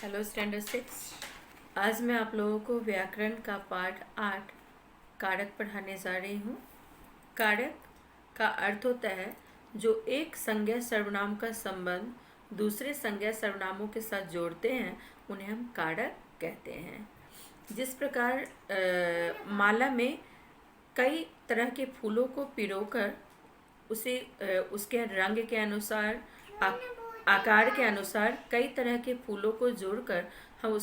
Hello standard 6। आज मैं आप लोगों को व्याकरण का पाठ 8 कारक पढ़ाने जा रही हूँ। कारक का अर्थ होता है जो एक संज्ञा सर्वनाम का संबंध दूसरे संज्ञा सर्वनामों के साथ जोड़ते हैं, उन्हें हम कारक कहते हैं। जिस प्रकार माला में कई तरह के फूलों को पिरोकर उसे उसके रंग के अनुसार आकार के अनुसार कई तरह के फूलों को जोड़कर हम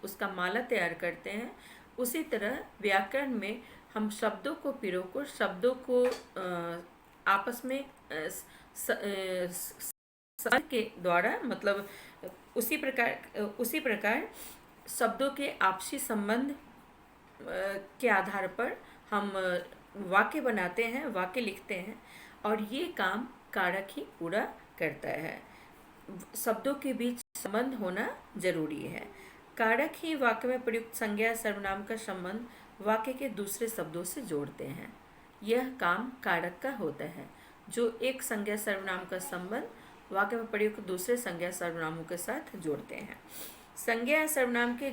उसका माला तैयार करते हैं। उसी तरह व्याकरण में हम शब्दों को पिरोकर शब्दों को आपस में के द्वारा मतलब उसी प्रकार शब्दों के आपसी संबंध के आधार पर हम वाक्य बनाते हैं, वाक्य लिखते हैं, और ये काम कारक ही पूरा करता है। शब्दों के बीच संबंध होना जरूरी है। कारक ही वाक्य में प्रयुक्त संज्ञा सर्वनाम का संबंध वाक्य के दूसरे शब्दों से जोड़ते हैं। यह काम कारक का होता है जो एक संज्ञा सर्वनाम का संबंध वाक्य में प्रयुक्त दूसरे संज्ञा सर्वनामों के साथ जोड़ते हैं। संज्ञा सर्वनाम के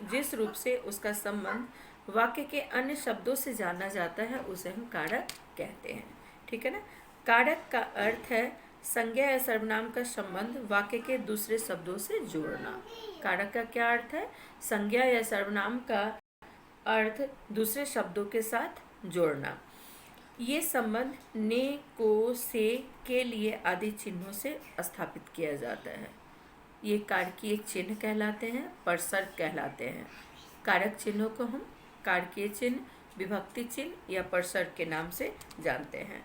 जिस रूप से उसका संबंध वाक्य के अन्य शब्दों से जाना जाता है उसे हम कारक कहते हैं। ठीक है ना। कारक का अर्थ है संज्ञा या सर्वनाम का संबंध वाक्य के दूसरे शब्दों से जोड़ना। कारक का क्या अर्थ है? संज्ञा या सर्वनाम का अर्थ दूसरे शब्दों के साथ जोड़ना। ये संबंध ने, को, से, के लिए आदि चिन्हों से स्थापित किया जाता है। ये कारकीय चिन्ह कहलाते हैं, परसर्ग कहलाते हैं। कारक चिन्हों को हम कारकीय चिन्ह, विभक्ति चिन्ह या परसर्ग के नाम से जानते हैं।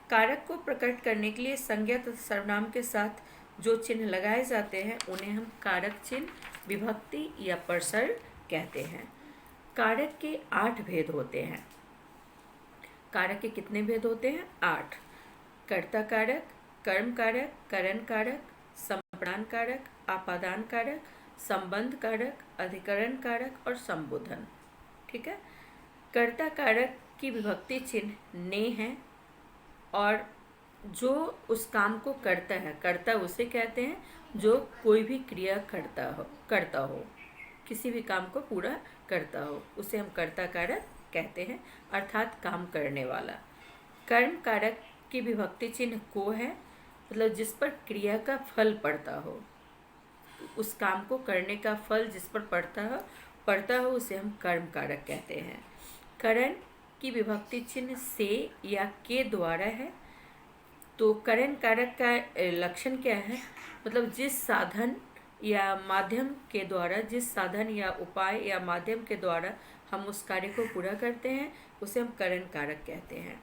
कारक को प्रकट करने के लिए संज्ञा तथा सर्वनाम के साथ जो चिन्ह लगाए जाते हैं उन्हें हम कारक चिन्ह, विभक्ति या परसर्ग कहते हैं। कारक के 8 भेद होते हैं। कारक के कितने भेद होते हैं? 8। कर्ता कारक, कर्म कारक, करण कारक, संप्रदान कारक, आपादान कारक, संबंध कारक, अधिकरण कारक और संबोधन। ठीक है। कर्ता कारक की विभक्ति चिन्ह ने है और जो उस काम को करता है, कर्ता उसे कहते हैं जो कोई भी क्रिया करता हो, किसी भी काम को पूरा करता हो, उसे हम कर्ता कारक कहते हैं, अर्थात काम करने वाला। कर्म कारक की विभक्ति चिन्ह को है, मतलब जिस पर क्रिया का फल पड़ता हो, उस काम को करने का फल जिस पर पड़ता हो उसे हम कर्म कारक कहते हैं। करण की विभक्ति चिन्ह से या के द्वारा है। तो करण कारक का लक्षण क्या है? मतलब जिस साधन या माध्यम के द्वारा, जिस साधन या उपाय या माध्यम के द्वारा हम उस कार्य को पूरा करते हैं उसे हम करण कारक कहते हैं।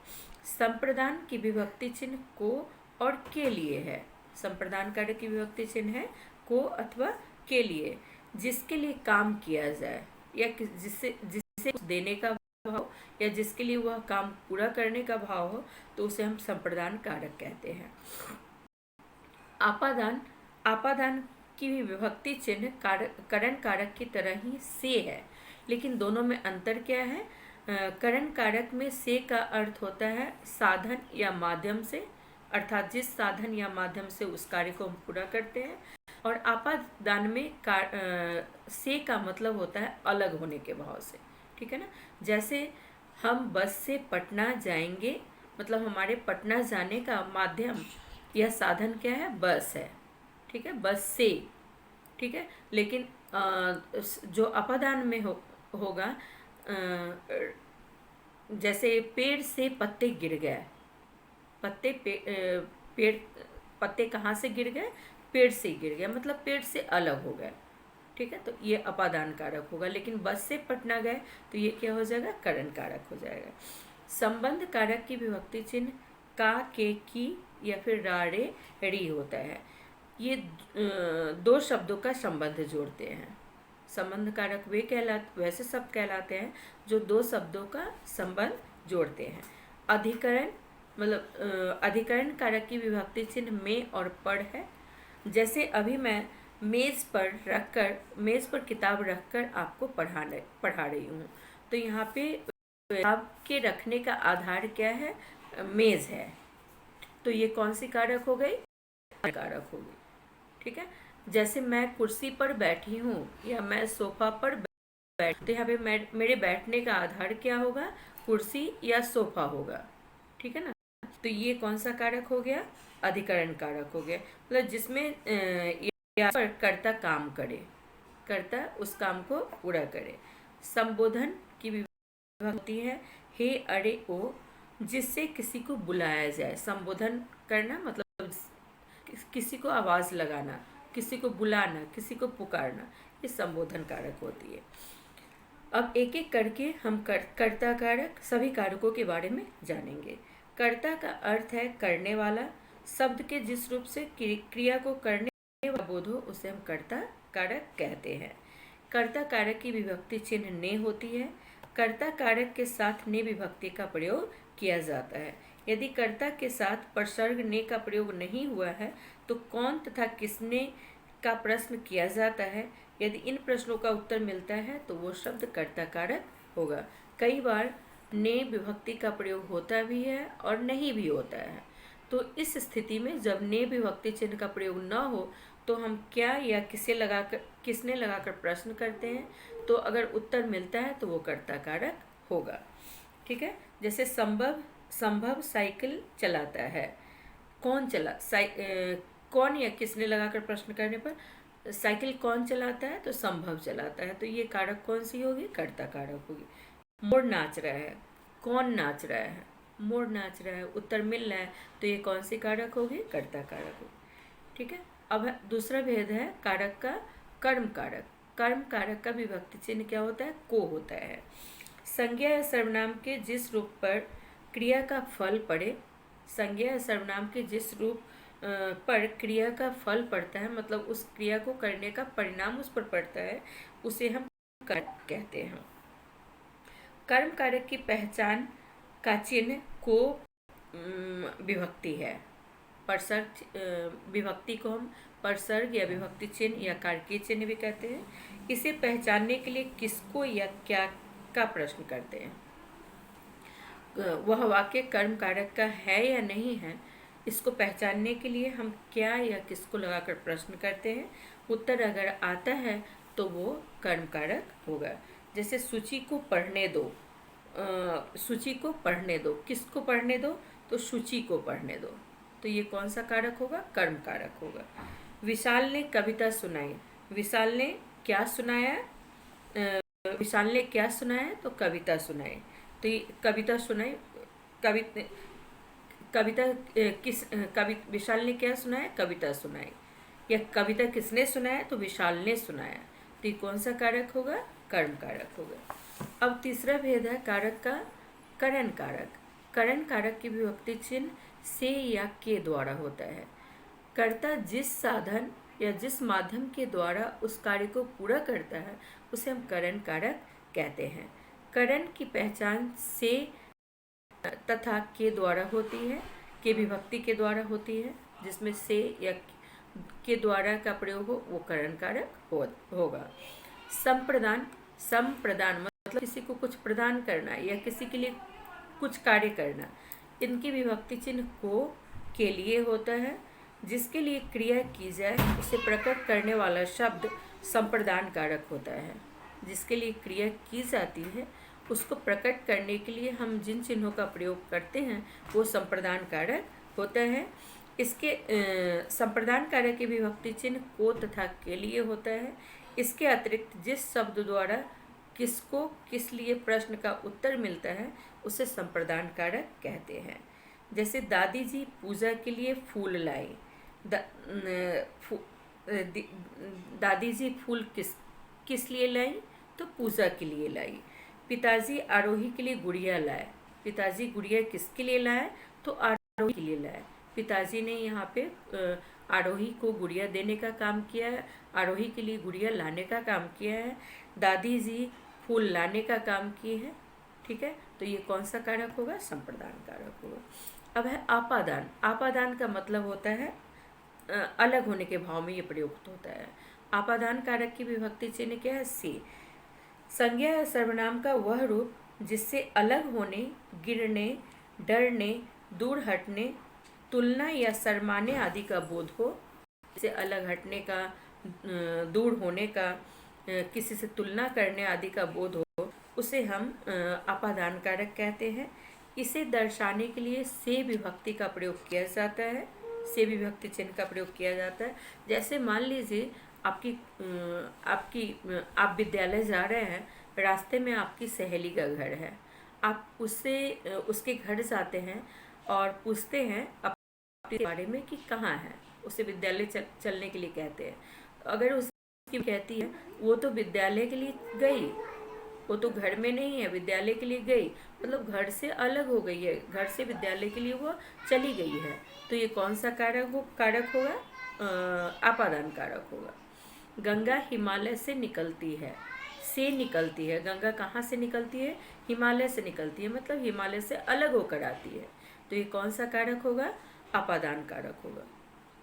संप्रदान की विभक्ति चिन्ह को और के लिए है। संप्रदान कारक की विभक्ति चिन्ह है को अथवा के लिए, जिसके लिए काम किया जाए या जिससे देने का भाव हो या जिसके लिए वह काम पूरा करने का भाव हो, तो उसे हम संप्रदान कारक कहते हैं। आपादान की भी विभक्ति चिन्ह करण कारक की तरह ही से है, लेकिन दोनों में अंतर क्या है? करण कारक में से का अर्थ होता है साधन या माध्यम से, अर्थात जिस साधन या माध्यम से उस कार्य को हम पूरा करते हैं, और आपादान में से का मतलब होता है अलग होने के भाव से। ठीक है ना। जैसे हम बस से पटना जाएंगे, मतलब हमारे पटना जाने का माध्यम या साधन क्या है? बस है। ठीक है, बस से। ठीक है। लेकिन जो अपादान में होगा, जैसे पेड़ से पत्ते गिर गए, पत्ते कहाँ से गिर गए? पेड़ से गिर गए, मतलब पेड़ से अलग हो गए। ठीक है, तो ये अपादान कारक होगा। लेकिन बस से पटना गए तो ये क्या हो जाएगा? करण कारक हो जाएगा। संबंध कारक की विभक्ति चिन्ह का, के, की या फिर राड़े री होता है। ये 2 शब्दों का संबंध जोड़ते हैं। संबंध कारक वैसे शब्द कहलाते हैं जो 2 शब्दों का संबंध जोड़ते हैं। अधिकरण मतलब अधिकरण कारक की विभक्ति चिन्ह में और पर है। जैसे अभी मैं मेज़ पर किताब रखकर आपको पढ़ा रही हूँ, तो यहाँ पे किताब के रखने का आधार क्या है? मेज़ है। तो ये कौन सी कारक हो गई? कारक हो गई। ठीक है। जैसे मैं कुर्सी पर बैठी हूँ या मैं सोफा पर बैठ, तो यहाँ पे मेरे बैठने का आधार क्या होगा? कुर्सी या सोफा होगा। ठीक है ना? तो ये कौन सा कारक हो गया? अधिकरण कारक हो गया। मतलब जिसमें या पर कर्ता काम करे, कर्ता उस काम को पूरा करे। संबोधन की विभक्ति होती है हे, अरे, ओ, जिससे किसी को बुलाया जाए। संबोधन करना मतलब किसी को आवाज लगाना, किसी को बुलाना, किसी को पुकारना, ये संबोधन कारक होती है। अब एक एक करके हम कर्ता कारक सभी कारकों के बारे में जानेंगे। कर्ता का अर्थ है करने वाला। शब्द के जिस रूप से क्रिया को करने वाला बोध हो उसे हम कर्ता कारक कहते हैं। कर्ता कारक की विभक्ति चिन्ह ने होती है। कर्ता कारक के साथ ने विभक्ति का प्रयोग किया जाता है। यदि कर्ता के साथ प्रसर्ग ने का प्रयोग नहीं हुआ है तो कौन तथा किसने का प्रश्न किया जाता है। यदि इन प्रश्नों का उत्तर मिलता है तो वो शब्द कर्ता कारक होगा। कई बार ने विभक्ति का प्रयोग होता भी है और नहीं भी होता है। तो इस स्थिति में जब ने विभक्ति चिन्ह का प्रयोग न हो तो हम क्या या किसने लगाकर प्रश्न करते हैं। तो अगर उत्तर मिलता है तो वो कर्ता कारक होगा। ठीक है? जैसे संभव साइकिल चलाता है। कौन कौन या किसने लगाकर प्रश्न करने पर साइकिल कौन चलाता है? तो संभव चलाता है। तो ये कारक कौन सी होगी? कर्ता कारक होगी। मोर नाच रहा है। कौन नाच रहा है? मोर नाच रहा है। उत्तर मिल रहा है तो ये कौन सी कारक होगी? कर्ता कारक होगी। ठीक है? अब दूसरा भेद है कारक का कर्म कारक। कर्म कारक का विभक्ति चिन्ह क्या होता है? को होता है। संज्ञा या सर्वनाम के जिस रूप पर क्रिया का फल पड़े, संज्ञा या सर्वनाम के जिस रूप पर क्रिया का फल पड़ता है, मतलब उस क्रिया को करने का परिणाम उस पर पड़ता है, उसे हम कारक कहते हैं। कर्म कारक की पहचान का चिन्ह को विभक्ति है। विभक्ति को हम परसर्ग या विभक्ति चिन्ह या कारकीय चिन्ह भी कहते हैं। इसे पहचानने के लिए किसको या क्या का प्रश्न करते हैं। वह वाक्य कर्म कारक का है या नहीं है, इसको पहचानने के लिए हम क्या या किसको लगाकर प्रश्न करते हैं। उत्तर अगर आता है तो वो कर्म कारक होगा। जैसे सूची को पढ़ने दो। सूची को पढ़ने दो, किसको पढ़ने दो? तो सूची को पढ़ने दो। तो ये कौन सा कारक होगा? कर्म कारक होगा। विशाल ने कविता सुनाई। विशाल ने क्या सुनाया? विशाल ने क्या सुनाया? तो कविता सुनाई। तो ये कविता सुनाई, विशाल ने क्या सुनाया? कविता सुनाई। या कविता किसने सुनाया? तो विशाल ने सुनाया। तो ये कौन सा कारक होगा? कर्म कारक होगा। अब तीसरा भेद है कारक का करण कारक। करण कारक की विभक्ति चिन्ह से या के द्वारा होता है। कर्ता जिस साधन या जिस माध्यम के द्वारा उस कार्य को पूरा करता है उसे हम करण कारक कहते हैं। करण की पहचान से तथा के द्वारा होती है, के विभक्ति के द्वारा होती है। जिसमें से या के द्वारा का प्रयोग हो वो करण कारक होगा। संप्रदान मतलब किसी को कुछ प्रदान करना या किसी के लिए कुछ कार्य करना। इनकी विभक्ति चिन्ह को के लिए होता है। जिसके लिए क्रिया की जाए उसे प्रकट करने वाला शब्द संप्रदान कारक होता है। जिसके लिए क्रिया की जाती है उसको प्रकट करने के लिए हम जिन चिन्हों का प्रयोग करते हैं वो संप्रदान कारक होता है। इसके संप्रदान कारक की विभक्ति चिन्ह को तथा के लिए होता है। इसके अतिरिक्त जिस शब्द द्वारा किसको किस लिए प्रश्न का उत्तर मिलता है उसे संप्रदान कारक कहते हैं। जैसे दादी जी पूजा के लिए फूल लाई। दादी जी फूल किस लिए लाई? तो पूजा के लिए लाई। पिताजी आरोही के लिए गुड़िया लाए। पिताजी गुड़िया किसके लिए लाए? तो आरोही के लिए लाए। पिताजी ने यहाँ पे आरोही को गुड़िया देने का काम किया है, आरोही के लिए गुड़िया लाने का काम किया है। दादी जी फूल लाने का काम किए हैं। ठीक है? तो ये कौन सा कारक होगा? संप्रदान कारक होगा। अब है आपादान। आपादान का मतलब होता है अलग होने के भाव में ये प्रयुक्त होता है। आपादान कारक की विभक्ति चिन्ह क्या है? से। संज्ञा या सर्वनाम का वह रूप जिससे अलग होने, गिरने, डरने, दूर हटने, तुलना या शर्माने आदि का बोध हो। जैसे अलग हटने का, दूर होने का, किसी से तुलना करने आदि का बोध हो, उसे हम अपादान कारक कहते हैं। इसे दर्शाने के लिए से विभक्ति का प्रयोग किया जाता है, से विभक्ति चिन्ह का प्रयोग किया जाता है। जैसे मान लीजिए आप विद्यालय जा रहे हैं, रास्ते में आपकी सहेली का घर है, आप उससे उसके घर जाते हैं और पूछते हैं अपने बारे में कि कहाँ है, उसे विद्यालय चलने के लिए कहते हैं। अगर उसकी कहती है वो तो विद्यालय के लिए गई, वो तो घर में नहीं है, विद्यालय के लिए गई, मतलब घर से अलग हो गई है, घर से विद्यालय के लिए वो चली गई है, तो ये कौन सा कारक होगा? अपादान कारक होगा। गंगा हिमालय से निकलती है, गंगा कहाँ से निकलती है? हिमालय से निकलती है, मतलब हिमालय से अलग होकर आती है, तो ये कौन सा कारक होगा? अपादान कारक होगा।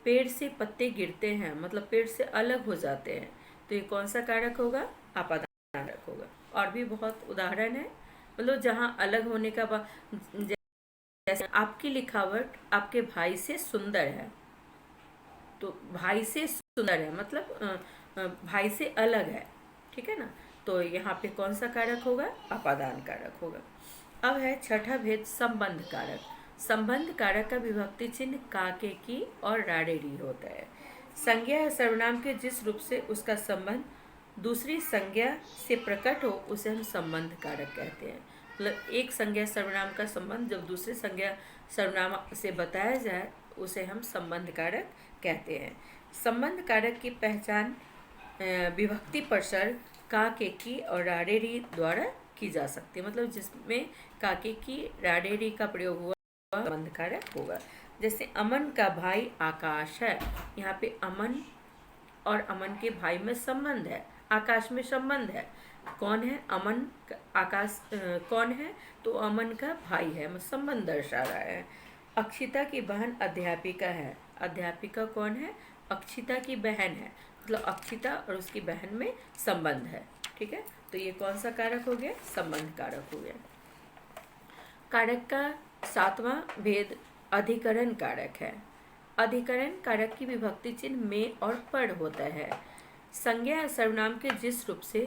पेड़ से पत्ते गिरते हैं, मतलब पेड़ से अलग हो जाते हैं, तो ये कौन सा कारक होगा? अपादान कारक होगा। और भी बहुत उदाहरण है, मतलब जहाँ अलग होने का जैसे आपकी लिखावट आपके भाई से सुंदर है, तो भाई से सुंदर है मतलब भाई से अलग है, ठीक है ना, तो यहाँ पे कौन सा कारक होगा? अपादान कारक होगा। अब है छठा भेद, संबंध कारक। संबंध कारक का विभक्ति चिन्ह का, के, की और राडेरी होता है। संज्ञा या सर्वनाम के जिस रूप से उसका संबंध दूसरी संज्ञा से प्रकट हो, उसे हम संबंध कारक कहते हैं। मतलब एक संज्ञा सर्वनाम का संबंध जब दूसरे संज्ञा सर्वनाम से बताया जाए, उसे हम संबंध कारक कहते हैं। संबंध कारक की पहचान विभक्ति प्रसर का, के, की और राडेरी द्वारा की जा सकती है, मतलब जिसमें का, के, की, राडेरी का प्रयोग हुआ संबंध कारक होगा। जैसे अमन का भाई आकाश है, यहाँ पे अमन और अमन के भाई में संबंध है, आकाश में संबंध है। कौन है? अमन, आकाश कौन है? तो अमन का भाई है, संबंध दर्शा रहा है। अक्षिता की बहन अध्यापिका है, अध्यापिका कौन है? अक्षिता की बहन है, मतलब अक्षिता और उसकी बहन में संबंध है, ठीक है, तो ये कौन सा कारक हो गया? संबंध कारक हो गया। कारक का सातवां भेद अधिकरण कारक है। अधिकरण कारक की विभक्ति चिन्ह में और पर होता है। संज्ञा या सर्वनाम के जिस रूप से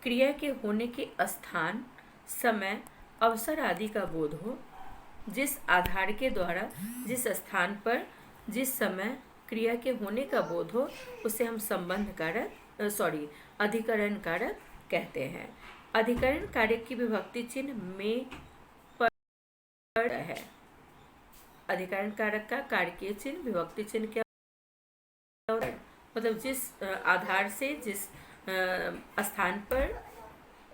क्रिया के होने के स्थान, समय, अवसर आदि का बोध हो, जिस आधार के द्वारा जिस स्थान पर जिस समय क्रिया के होने का बोध हो, उसे हम अधिकरण कारक कहते हैं। अधिकरण कारक की विभक्ति चिन्ह में पर है। अधिकरण कारक का कारकीय चिन्ह विभक्ति चिन्ह क्या होता है? मतलब जिस आधार से जिस स्थान पर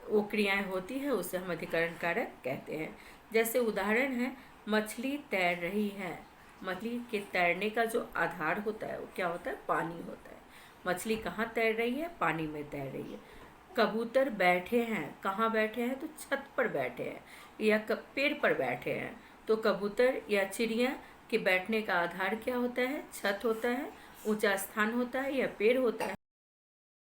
वो क्रियाएं होती है, उसे हम अधिकरण कारक कहते हैं। जैसे उदाहरण है, मछली तैर रही है। मछली के तैरने का जो आधार होता है वो क्या होता है? पानी होता है। मछली कहाँ तैर रही है? पानी में तैर रही है। कबूतर बैठे हैं, कहाँ बैठे हैं? तो छत पर बैठे हैं या पेड़ पर बैठे हैं। तो कबूतर या चिड़िया के बैठने का आधार क्या होता है? छत होता है, ऊंचा स्थान होता है या पेड़ होता है।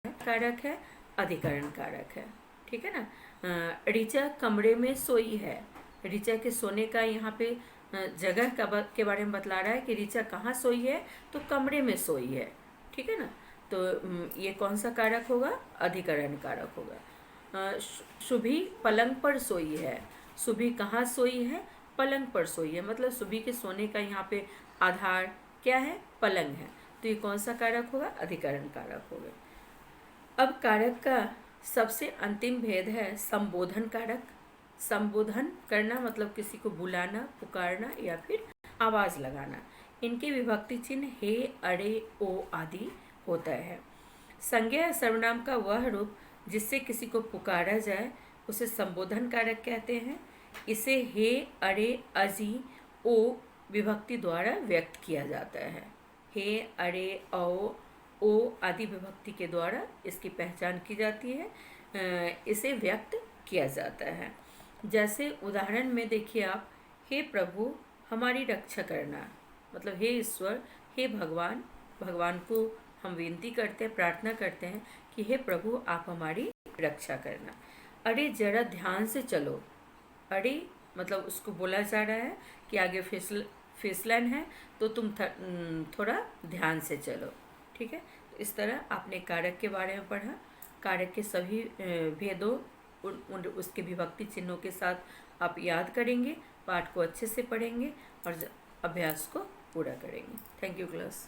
कारक है, अधिकरण कारक है, ठीक है ना। ऋचा कमरे में सोई है। ऋचा के सोने का यहाँ पे जगह के बारे में बतला रहा है कि ऋचा कहाँ सोई है? तो कमरे में सोई है, ठीक है ना, तो ये कौन सा कारक होगा? अधिकरण कारक होगा। सुभी पलंग पर सोई है। सुभी कहाँ सोई है? पलंग पर सोई है, मतलब सुभी के सोने का यहाँ पे आधार क्या है? पलंग है, तो ये कौन सा कारक होगा? अधिकरण कारक होगा। अब कारक का सबसे अंतिम भेद है संबोधन कारक। संबोधन करना मतलब किसी को बुलाना, पुकारना या फिर आवाज लगाना। इनके विभक्ति चिन्ह हे, अरे, ओ आदि होता है। संज्ञा या सर्वनाम का वह रूप जिससे किसी को पुकारा जाए, उसे संबोधन कारक कहते हैं। इसे हे, अरे, अजी, ओ विभक्ति द्वारा व्यक्त किया जाता है। हे, अरे, ओ आदि विभक्ति के द्वारा इसकी पहचान की जाती है, इसे व्यक्त किया जाता है। जैसे उदाहरण में देखिए आप, हे प्रभु हमारी रक्षा करना, मतलब हे ईश्वर, हे भगवान, भगवान को हम विनती करते हैं, प्रार्थना करते हैं कि हे प्रभु आप हमारी रक्षा करना। अरे जरा ध्यान से चलो। अरे मतलब उसको बोला जा रहा है कि आगे फिसलन है, तो तुम थोड़ा ध्यान से चलो, ठीक है, तो इस तरह आपने कारक के बारे में पढ़ा। कारक के सभी भेदों उसके विभक्ति चिन्हों के साथ आप याद करेंगे, पाठ को अच्छे से पढ़ेंगे और अभ्यास को पूरा करेंगे। Thank you class.